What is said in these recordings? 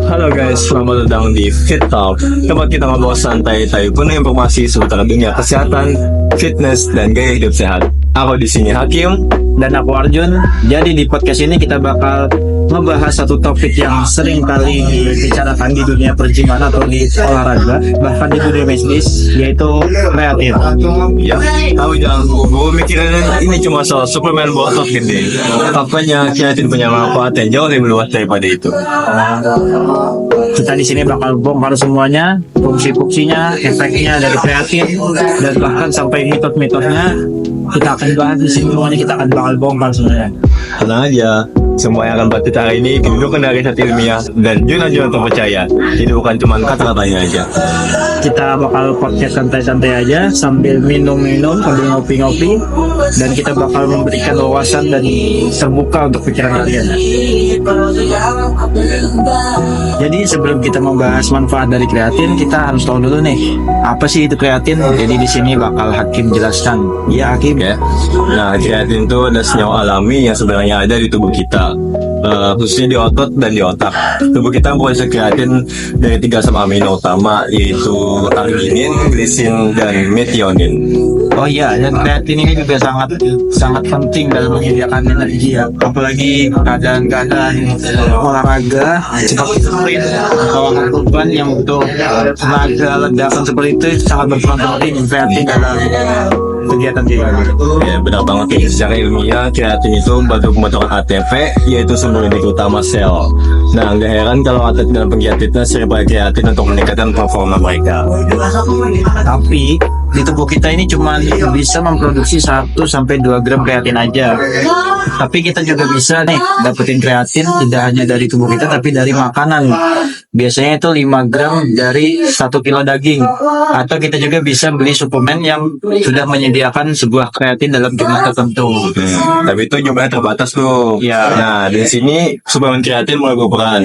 Halo guys, selamat datang di Fit Talk, tempat kita ngobrol santai tapi penuh informasi seputar dunia kesehatan, fitness, dan gaya hidup sehat. Aku di sini Hakim. Dan aku Arjun. Jadi di podcast ini kita bakal ngebahas satu topik yang sering kali dibicarakan di dunia perjiman atau di olahraga, bahkan di dunia bisnis, yaitu kreatin. Ya, tahu jangan gue mikirin ini cuma soal suplemen otot gede. Faktanya kreatin punya manfaat yang jauh lebih luas daripada itu. Kita di sini bakal bongkar semuanya, fungsi-fungsinya, efeknya dari kreatin, dan bahkan sampai mitos-mitosnya. Kita akan bahas di sini semuanya, kita akan bakal bongkar sebenarnya. Tenang aja, semua yang akan bahas kita hari ini didukung dari riset ilmiah dan jurnal-jurnal terpercaya. Jadi bukan cuma kata-katanya aja. Kita bakal podcast santai-santai aja sambil minum-minum, sambil ngopi-ngopi, dan kita bakal memberikan wawasan dan terbuka untuk pikiran kalian. Jadi sebelum kita membahas manfaat dari kreatin, kita harus tahu dulu nih, apa sih itu kreatin? Jadi di sini bakal Hakim jelaskan. Ya Hakim. Ya. Nah, kreatin itu adalah senyawa alami yang sebenarnya ada di tubuh kita, khususnya di otot dan di otak. Tubuh kita memproduksi kreatin dari 3 asam amino utama, yaitu arginin, glisin, dan metionin. Oh iya, dan kreatin ini juga sangat penting dalam menyediakan energi ya. Apalagi keadaan-keadaan olahraga seperti sprint atau beban yang butuh tenaga ledakan seperti itu sangat berperan penting kreatin dalam kegiatan kita. Ya, benar banget. Secara ilmiah, kreatin itu membantu pembentukan ATP, yaitu sumber energi utama sel. Nah, nggak heran kalau atlet dalam penggiat fitness sering pakai kreatin untuk meningkatkan performa mereka. Tapi di tubuh kita ini cuma bisa memproduksi 1-2 gram kreatin aja. Tapi kita juga bisa nih dapetin kreatin tidak hanya dari tubuh kita tapi dari makanan. Biasanya itu 5 gram dari 1 kilo daging. Atau kita juga bisa beli suplemen yang sudah menyediakan sebuah kreatin dalam jumlah tertentu. Tapi itu jumlahnya terbatas tuh. Ya. Nah, di sini suplemen kreatin mulai berperan.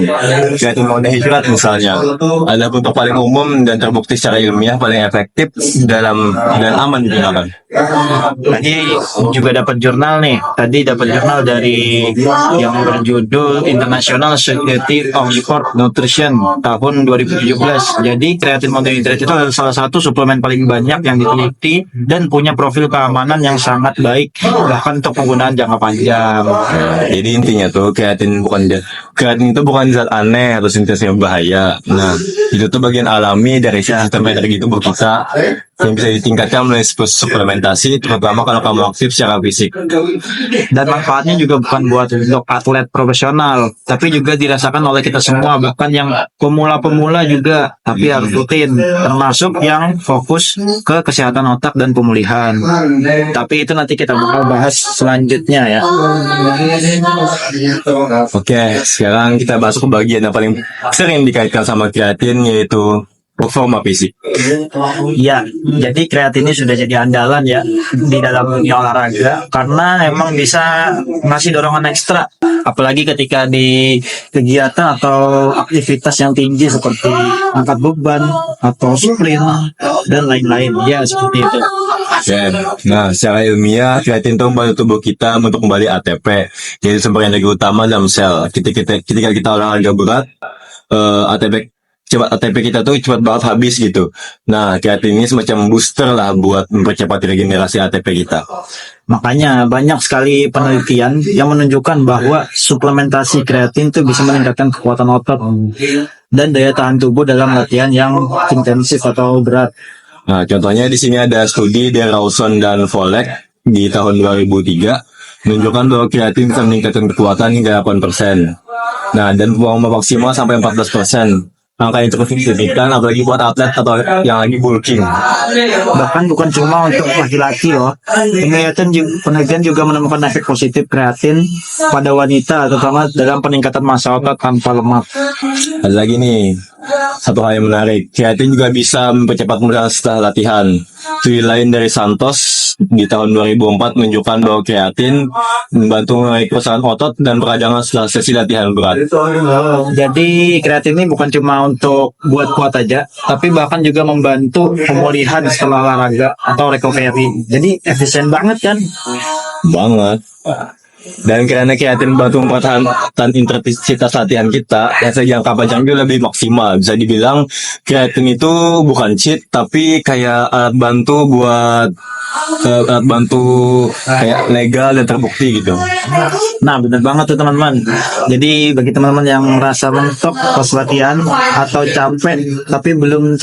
Kreatin monohidrat misalnya adalah bentuk paling umum dan terbukti secara ilmiah paling efektif dan aman digunakan. Tadi juga dapat jurnal nih. Tadi dapat jurnal dari yang berjudul International Society of Sport Nutrition tahun 2017. Jadi kreatin monohidrat itu adalah salah satu suplemen paling banyak yang diteliti dan punya profil keamanan yang sangat baik bahkan untuk penggunaan jangka panjang. Jadi intinya tuh kreatin itu bukan zat aneh atau sintetis yang bahaya. Nah, itu tuh bagian alami dari sistem energi tubuh kita yang bisa ditingkatkan melalui suplementasi, terutama kalau kamu aktif secara fisik. Dan manfaatnya juga bukan buat untuk atlet profesional, tapi juga dirasakan oleh kita semua, bahkan yang pemula-pemula juga, tapi harus rutin, termasuk yang fokus ke kesehatan otak dan pemulihan. Tapi itu nanti kita bakal bahas selanjutnya ya. Oke, sekarang kita masuk ke bagian yang paling sering dikaitkan sama kreatin, yaitu performa fisik. Ya, jadi kreatin ini sudah jadi andalan ya di dalam dunia olahraga karena emang bisa ngasih dorongan ekstra, apalagi ketika di kegiatan atau aktivitas yang tinggi seperti angkat beban atau sprint dan lain-lain. Ya, seperti itu. Oke. Nah, secara ilmiah kreatin itu membantu tubuh kita untuk kembali ATP, jadi sumber energi utama dalam sel. Ketika kita olahraga berat, ATP kita tuh cepat banget habis gitu. Nah, kreatin ini semacam booster lah buat mempercepat regenerasi ATP kita. Makanya banyak sekali penelitian yang menunjukkan bahwa suplementasi kreatin itu bisa meningkatkan kekuatan otot dan daya tahan tubuh dalam latihan yang intensif atau berat. Nah, contohnya di sini ada studi dari Rawson dan Volek di tahun 2003 menunjukkan bahwa kreatin bisa meningkatkan kekuatan hingga 8%. Nah, dan performa maksimal sampai 14%. Angka yang cukup signifikan apalagi buat atlet atau yang lagi bulking. Bahkan bukan cuma untuk laki-laki loh. Penelitian juga menemukan efek positif kreatin pada wanita, terutama dalam peningkatan massa otot tanpa lemak. Ada lagi nih, satu hal yang menarik, kreatin juga bisa mempercepat pemulihan setelah latihan. Studi lain dari Santos di tahun 2004 menunjukkan bahwa kreatin membantu mengurangi kerusakan otot dan peradangan setelah sesi latihan berat. Jadi kreatin ini bukan cuma untuk buat kuat aja, tapi bahkan juga membantu pemulihan setelah olahraga atau recovery. Jadi efisien banget kan? Banget. Dan karena kreatin bantu mempertahankan intensitas latihan kita, yang sejangka panjang itu lebih maksimal. Bisa dibilang kreatin itu bukan cheat, tapi kayak alat bantu kayak legal dan terbukti gitu. Nah, benar banget tuh teman-teman. Jadi bagi teman-teman yang merasa mentok pas latihan atau capek tapi belum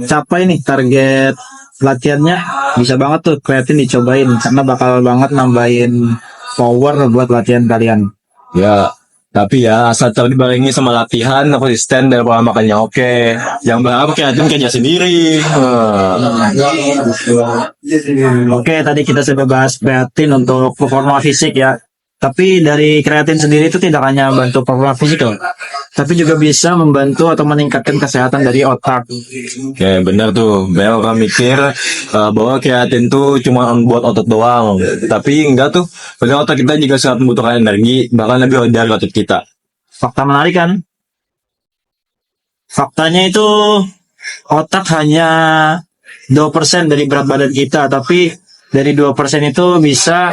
capai nih target latihannya, bisa banget tuh kreatin dicobain karena bakal banget nambahin power buat latihan kalian. Ya, tapi ya asal dibarengi sama latihan, konsisten dan pola makannya oke. Yang berharap kreatin kerja sendiri. Oke, tadi kita sudah bahas kreatin untuk performa fisik ya. Tapi dari kreatin sendiri itu tidak hanya bantu performa fisik loh, tapi juga bisa membantu atau meningkatkan kesehatan dari otak. Oke, benar tuh. Banyak orang mikir bahwa kreatin tuh cuma buat otot doang. Tapi enggak tuh. Padahal otak kita juga sangat membutuhkan energi, bahkan lebih dari otot kita. Fakta menarik kan? Faktanya itu otak hanya 2% dari berat badan kita, tapi dari 2% itu bisa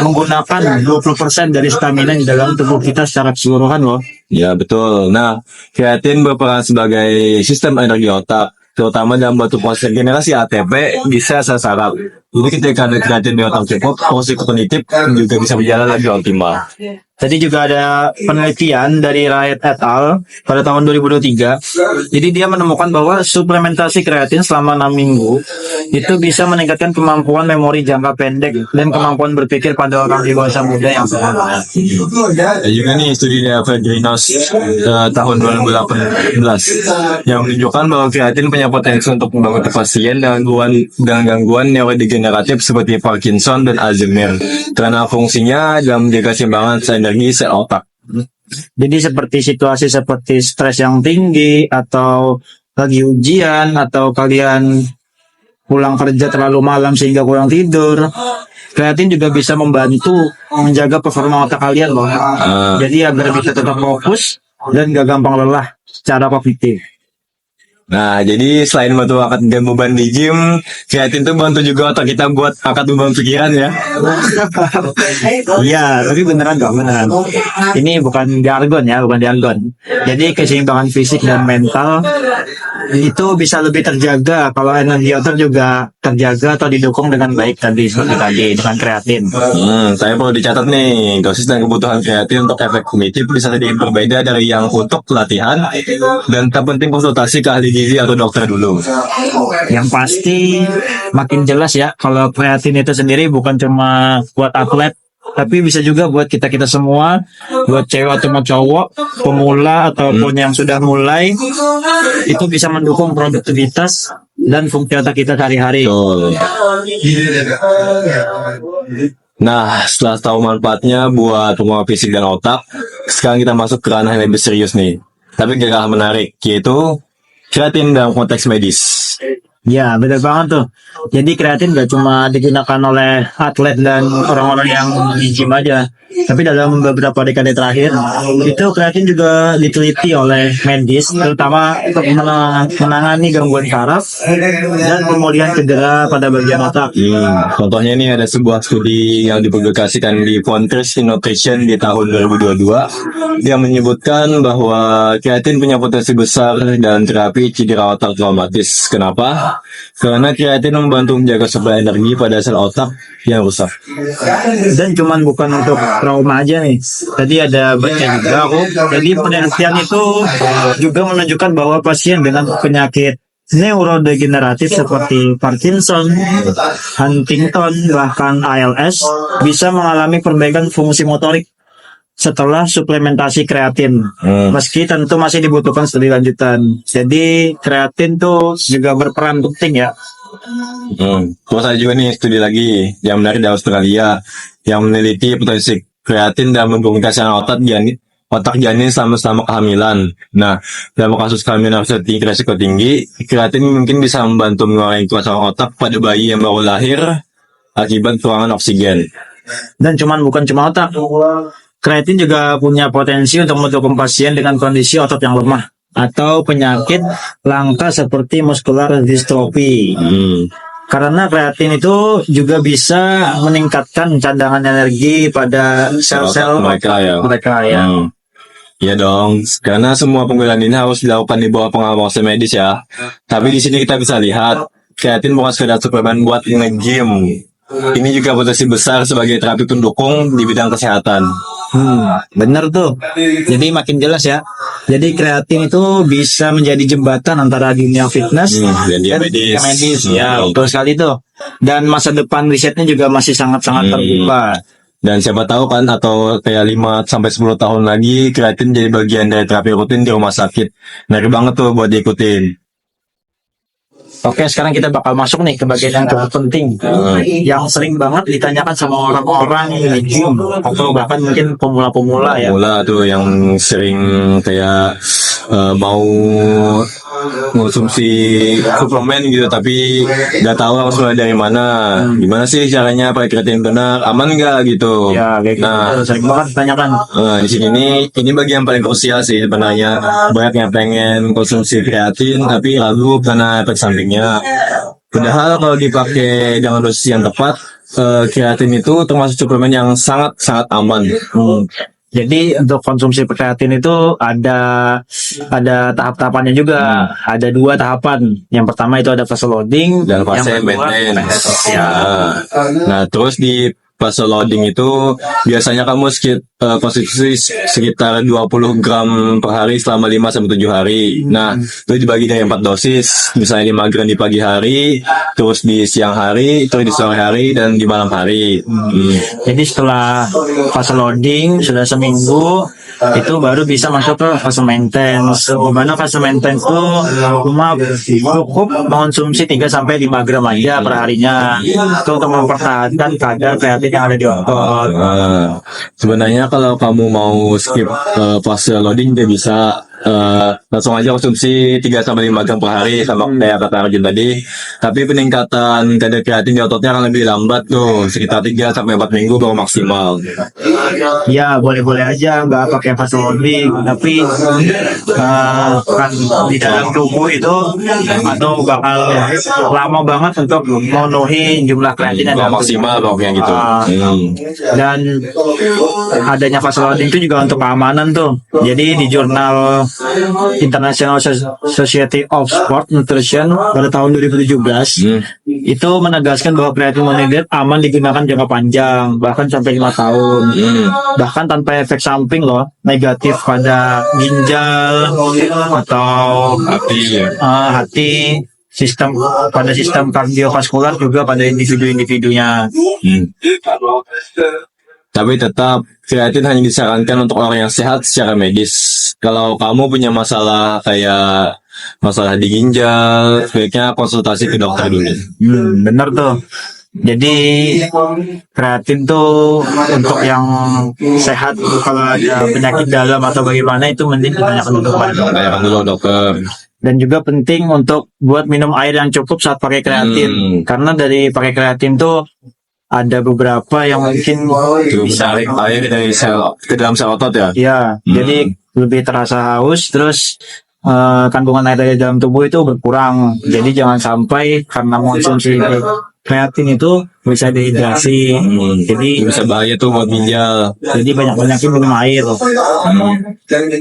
menggunakan 20% dari stamina di dalam tubuh kita secara keseluruhan loh. Ya, betul. Nah, kreatin berperan sebagai sistem energi otak, terutama dalam batu proses regenerasi ATP bisa sasaran. Jadi ketika ada kreatin di otak cukup, fungsi kognitif juga bisa berjalan lebih optimal. Tadi juga ada penelitian dari Wright et al. Pada tahun 2023. Jadi dia menemukan bahwa suplementasi kreatin selama 6 minggu itu bisa meningkatkan kemampuan memori jangka pendek dan kemampuan berpikir pada orang dewasa muda yang sehat. Ada juga nih studi dari Fedrinos tahun 2018 yang menunjukkan bahwa kreatin punya potensi untuk membangun pasien dengan gangguan neurodegeneratif seperti Parkinson dan Alzheimer karena fungsinya dalam menjaga keseimbangan energi sel otak. Jadi situasi seperti stres yang tinggi atau lagi ujian atau kalian pulang kerja terlalu malam sehingga kurang tidur, kreatin juga bisa membantu menjaga performa otak kalian loh. Jadi agar bisa tetap fokus dan gak gampang lelah secara kognitif. Nah, jadi selain bantu angkat beban di gym, kreatin tuh bantu juga otak kita buat angkat beban pikiran ya. Iya, tapi beneran gak beneran. Ini bukan jargon ya, bukan jargon. Jadi keseimbangan fisik dan mental itu bisa lebih terjaga kalau energi otak juga terjaga atau didukung dengan baik tadi seperti tadi dengan kreatin. Saya perlu dicatat nih, dosis dan kebutuhan kreatin untuk efek kognitif bisa sedikit berbeda dari yang untuk latihan dan tak penting konsultasi ke ahli gizi atau dokter dulu. Yang pasti makin jelas ya kalau kreatin itu sendiri bukan cuma buat atlet, tapi bisa juga buat kita semua, buat cewek atau cowok, pemula ataupun yang sudah mulai, itu bisa mendukung produktivitas dan fungsi otak kita sehari-hari. Betul. Nah, setelah tahu manfaatnya buat semua fisik dan otak, sekarang kita masuk ke ranah yang lebih serius nih. Tapi gak kalah menarik, yaitu kreatin dalam konteks medis. Ya, benar banget tuh. Jadi kreatin gak cuma digunakan oleh atlet dan orang-orang yang di gym aja, tapi dalam beberapa dekade terakhir itu kreatin juga diteliti oleh medis, terutama untuk menangani gangguan saraf dan pemulihan cedera pada bagian otak. Contohnya ini ada sebuah studi yang dipublikasikan di Frontiers in Nutrition di tahun 2022 yang menyebutkan bahwa kreatin punya potensi besar dalam terapi cedera otak traumatis. Kenapa? Karena kreatin membantu menjaga suplai energi pada sel otak yang rusak. Dan cuman bukan untuk trauma aja nih. Tadi ada baca juga aku. Jadi penelitian itu juga menunjukkan bahwa pasien dengan penyakit neurodegeneratif seperti Parkinson, Huntington, bahkan ALS bisa mengalami perbaikan fungsi motorik setelah suplementasi kreatin. Meski tentu masih dibutuhkan studi lanjutan. Jadi kreatin tuh juga berperan penting ya. Terus ada juga nih studi lagi yang menarik dari Australia yang meneliti potensi kreatin dalam menurunkan kesehatan otak janin selama kehamilan. Nah, dalam kasus kehamilan resiko tinggi, kreatin mungkin bisa membantu mengurangi kerusakan otak pada bayi yang baru lahir akibat kekurangan oksigen. Dan bukan cuma otak. Kreatin juga punya potensi untuk mendukung pasien dengan kondisi otot yang lemah atau penyakit langka seperti muscular dystrophy. Karena kreatin itu juga bisa meningkatkan cadangan energi pada sel-sel mereka ya. mereka ya. Iya dong, karena semua penggunaan ini harus dilakukan di bawah pengawasan medis ya. Tapi di sini kita bisa lihat, kreatin bukan sekedar suplemen buat nge-gym. Ini juga potensi besar sebagai terapi pendukung di bidang kesehatan. Bener tuh. Jadi makin jelas ya. Jadi kreatin itu bisa menjadi jembatan antara dunia fitness Dan dia medis. medis. Ya, betul sekali tuh. Dan masa depan risetnya juga masih sangat-sangat terbuka. Dan siapa tahu kan, atau kayak 5-10 tahun lagi, kreatin jadi bagian dari terapi rutin di rumah sakit. Ngeri banget tuh buat diikutin. Oke, sekarang kita bakal masuk nih ke bagian yang cukup penting, yang sering banget ditanyakan sama orang-orang di gym atau bahkan mungkin pemula-pemula ya. Pemula tuh yang sering kayak mau konsumsi suplemen gitu, tapi nggak tahu harus mulai dari mana. Gimana sih caranya pakai kreatin benar, aman nggak gitu? Ya, kayak Nah, gitu. Sering banget ditanyakan. di sini ini bagian paling krusial sih sebenarnya. Banyak yang pengen konsumsi kreatin tapi ragu karena efek sampingnya. Padahal kalau dipakai dengan dosis yang tepat, kreatin itu termasuk suplemen yang sangat aman. Jadi untuk konsumsi kreatin itu ada tahap-tahapannya juga. Ada 2 tahapan. Yang pertama itu ada fase loading Dan fase yang kedua, maintenance. Nah, terus di fase loading itu biasanya kamu konsumsi sekitar 20 gram per hari selama 5-7 hari. Nah, itu dibagi dari 4 dosis. Misalnya 5 gram di pagi hari, terus di siang hari, terus di sore hari, dan di malam hari. Jadi setelah fase loading sudah seminggu, itu baru bisa masuk ke fase maintenance. Dimana fase maintenance itu cuma cukup mengonsumsi 3-5 gram aja per harinya. Itu untuk mempertahankan kadar kreatin yang ada di otot. Sebenarnya kalau kamu mau skip fase loading, dia bisa langsung aja konsumsi 3-5 gram per hari sama kayak kata Arjun tadi. Tapi peningkatan kadar kreatin di ototnya akan lebih lambat tuh, sekitar 3-4 minggu baru maksimal. Ya, boleh-boleh aja nggak pakai fase loading, tapi kan di dalam tubuh itu atau bakal lama banget untuk memenuhi jumlah kreatin yang dalam Maksimal pokoknya gitu. Dan adanya fase loading itu juga untuk keamanan tuh. Jadi di jurnal International Society of Sport Nutrition pada tahun 2017 itu menegaskan bahwa kreatin monohydrate aman digunakan jangka panjang, bahkan sampai 5 tahun. Bahkan tanpa efek samping loh, negatif pada ginjal atau hati, sistem kardiovaskular juga pada individu-individunya. Tapi tetap kreatin hanya disarankan untuk orang yang sehat secara medis. Kalau kamu punya masalah kayak masalah di ginjal, sebaiknya konsultasi ke dokter dulu. Bener tuh. Jadi kreatin tuh untuk yang sehat, kalau ada penyakit dalam atau bagaimana itu mending ditanyakan dulu pada dokter. Tanyakan dulu dokter. Dan juga penting untuk buat minum air yang cukup saat pakai kreatin. Karena dari pakai kreatin tuh ada beberapa yang mungkin Bisa tarik air dari sel ke dalam sel otot ya. ya, jadi lebih terasa haus, terus kandungan air dari dalam tubuh itu berkurang. Jadi jangan sampai karena mengonsumsi kreatin itu bisa dehidrasi. Jadi Bisa bahaya tuh buat ginjal. jadi banyak-banyakin minum air.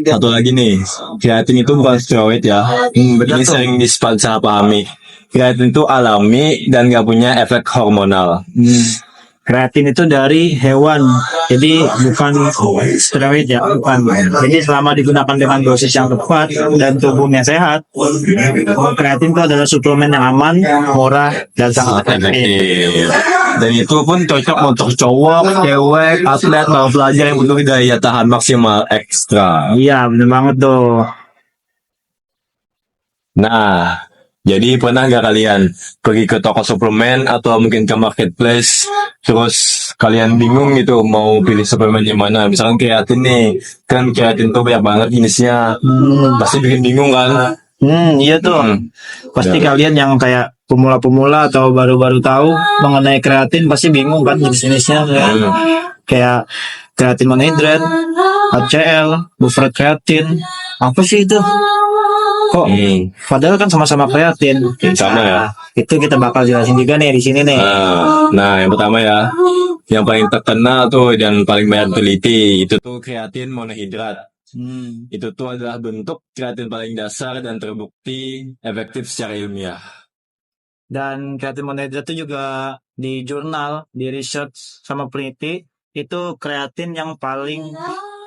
Satu lagi nih, kreatin itu bukan steroid ya. Ini sering disalahpahami. Kreatin itu alami dan nggak punya efek hormonal. Kreatin itu dari hewan, jadi bukan steroid ya, bukan. Jadi selama digunakan dengan dosis yang tepat dan tubuhnya sehat, kreatin itu adalah suplemen yang aman, murah, dan sangat efektif. Dan itu pun cocok untuk cowok, cewek, atlet, atau pelajar yang butuh daya tahan maksimal ekstra. Iya, bener banget tuh. Nah, jadi pernah nggak kalian pergi ke toko suplemen atau mungkin ke marketplace, terus kalian bingung gitu mau pilih suplemen yang mana? Misalkan kreatin nih, kan kreatin tuh banyak banget jenisnya, pasti bikin bingung kan? Iya tuh. Pasti kalian yang kayak pemula-pemula atau baru-baru tahu mengenai kreatin pasti bingung kan jenis-jenisnya kayak kreatin monohydrate, HCl, buffered kreatin. Apa sih itu? Kok padahal kan sama-sama kreatin. Sama ya. Itu kita bakal jelasin juga nih di sini nih. Nah, yang pertama ya, yang paling terkenal tuh dan paling banyak teliti itu tuh kreatin monohidrat. Itu tuh adalah bentuk kreatin paling dasar dan terbukti efektif secara ilmiah. Dan kreatin monohidrat itu juga di jurnal, di research sama peneliti itu kreatin yang paling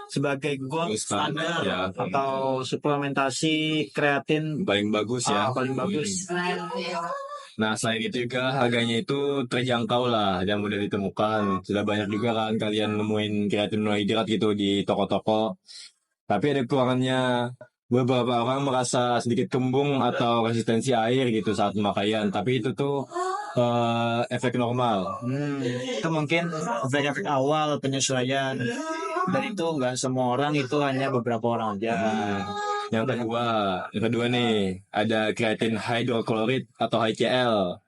sebagai gold standar Ya. atau suplementasi kreatin Paling bagus ya. paling bagus. Nah, selain itu juga harganya itu terjangkau lah dan mudah ditemukan. Sudah banyak juga kan kalian nemuin kreatin monohidrat gitu di toko-toko. Tapi ada kekurangannya. Beberapa orang merasa sedikit kembung atau resistensi air gitu saat pemakaian. Tapi itu tuh efek normal. Itu mungkin efek-efek awal penyesuaian. Dan itu nggak semua orang, itu hanya beberapa orang aja. Yang kedua nih, ada kreatin hydrochloride atau HCl.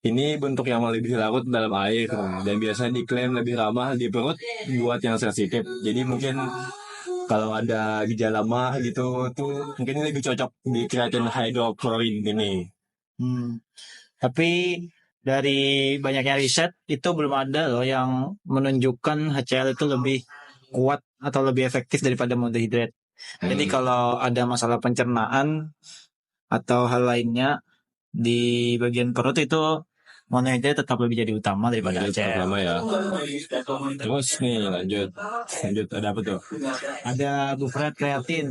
Ini bentuk yang lebih larut dalam air dan biasanya diklaim lebih ramah di perut buat yang sensitif. Jadi mungkin kalau ada gejala mah gitu tuh mungkin ini lebih cocok di kreatin hydrochloride ini. Tapi dari banyaknya riset itu belum ada loh yang menunjukkan HCl itu lebih kuat atau lebih efektif daripada monohidrat. Jadi kalau ada masalah pencernaan atau hal lainnya di bagian perut itu monohidrat tetap lebih jadi utama daripada HCl. Pertama ya. Terus nih lanjut ada apa tuh? Ada bufret kreatin.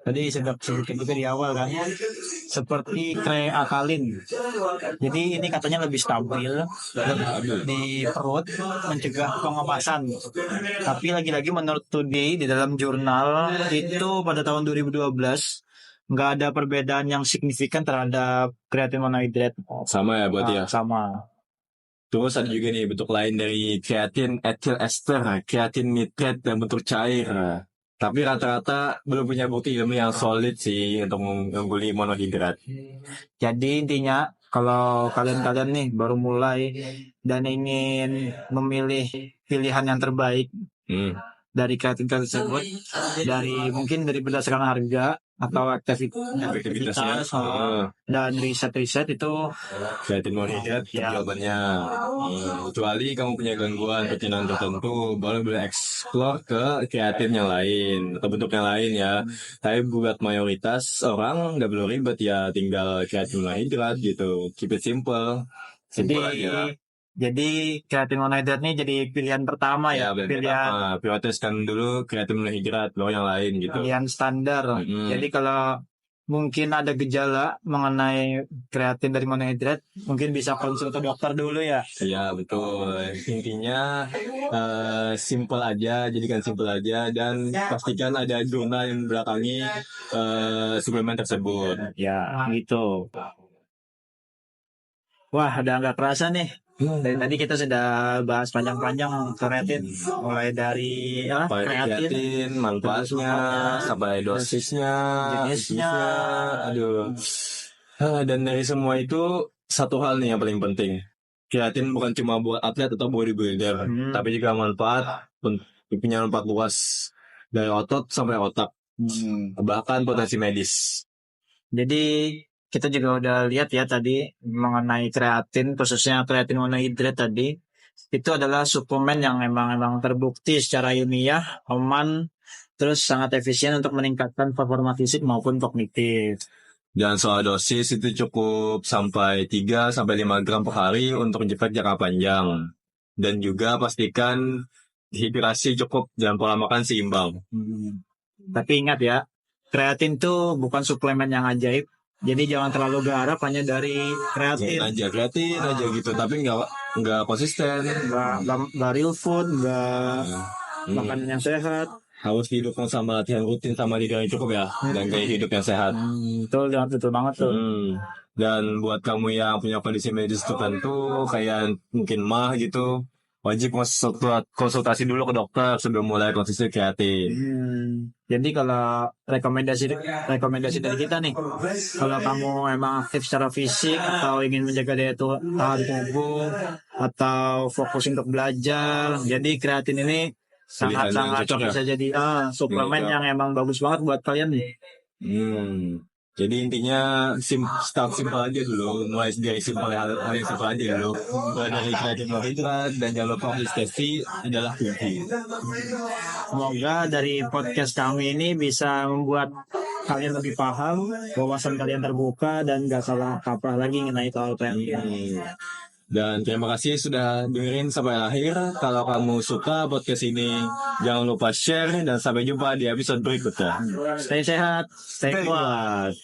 Tadi sudah sebutkan juga di awal kan. Seperti kreakalin. Jadi ini katanya lebih stabil di perut, mencegah pengemasan. Tapi lagi-lagi menurut studi di dalam jurnal itu pada tahun 2012 nggak ada perbedaan yang signifikan terhadap kreatin monohidrat. Sama ya berarti ya. Sama. Terus ada juga nih bentuk lain dari kreatin ethyl ester, kreatin nitrat dan bentuk cair. Tapi rata-rata belum punya bukti ilmiah yang solid sih untuk mengungguli monohidrat. Jadi intinya kalau kalian nih baru mulai dan ingin memilih pilihan yang terbaik dari kreatin tersebut, mungkin dari berdasarkan harga atau aktivitas dan riset-riset itu kreatin monohidrat jawabannya. Kecuali kamu punya gangguan pencernaan tertentu, baru boleh eksplor ke kreatin yang lain atau bentuk yang lain ya. Tapi buat mayoritas orang nggak perlu ribet ya, tinggal kreatin monohidrat gitu. Keep it simple. Jadi kreatin monohidrat ini jadi pilihan pertama ya, pilihan prioritaskan dulu kreatin monohidrat, baru yang lain gitu. Pilihan standar. Jadi kalau mungkin ada gejala mengenai kreatin dari monohidrat, mungkin bisa konsul ke dokter dulu ya. Iya betul. Intinya simple aja, jadikan simple aja dan pastikan ada jurnal yang membelakangi suplemen tersebut. Ya gitu. Wah, udah nggak kerasa nih. Dari tadi kita sudah bahas panjang-panjang kreatin, mulai dari kreatin, manfaatnya, sampai dosisnya, jenisnya, dan dari semua itu satu hal nih yang paling penting. Kreatin bukan cuma buat atlet atau bodybuilder, tapi juga punya manfaat luas dari otot sampai otak, bahkan potensi medis. Jadi kita juga udah lihat ya tadi mengenai kreatin, khususnya kreatin monohidrat tadi, itu adalah suplemen yang memang terbukti secara ilmiah, aman, terus sangat efisien untuk meningkatkan performa fisik maupun kognitif. Dan soal dosis itu cukup sampai 3-5 gram per hari untuk efek jangka panjang. Dan juga pastikan hidrasi cukup dan pola makan seimbang. Tapi ingat ya, kreatin itu bukan suplemen yang ajaib. Jadi jangan terlalu berharap hanya dari kreatin aja gitu, tapi nggak konsisten, nggak real food, nggak makanan yang sehat. Harus didukung sama latihan rutin sama tidur yang cukup ya, dan gaya hidup yang sehat. Betul banget tuh. Dan buat kamu yang punya kondisi medis tertentu kayak mungkin mah gitu, wajib konsultasi dulu ke dokter sebelum mulai konsumsi kreatin. Jadi kalau rekomendasi dari kita nih, kalau kamu emang aktif secara fisik atau ingin menjaga daya tahan tubuh atau fokus untuk belajar, jadi kreatin ini sangat bisa jadi suplemen yang emang bagus banget buat kalian nih. Jadi intinya start simple aja dulu, mulai dari simple hal yang simple aja dulu. Mulai dari kreatif karbohidrat dan jangan lupa konsistensi adalah kunci. Semoga dari podcast kami ini bisa membuat kalian lebih paham, wawasan kalian terbuka dan gak salah kaprah lagi mengenai soal kreatif. Dan terima kasih sudah dengerin sampai akhir. Kalau kamu suka podcast ini, jangan lupa share dan sampai jumpa di episode berikutnya. Stay sehat, stay kuat.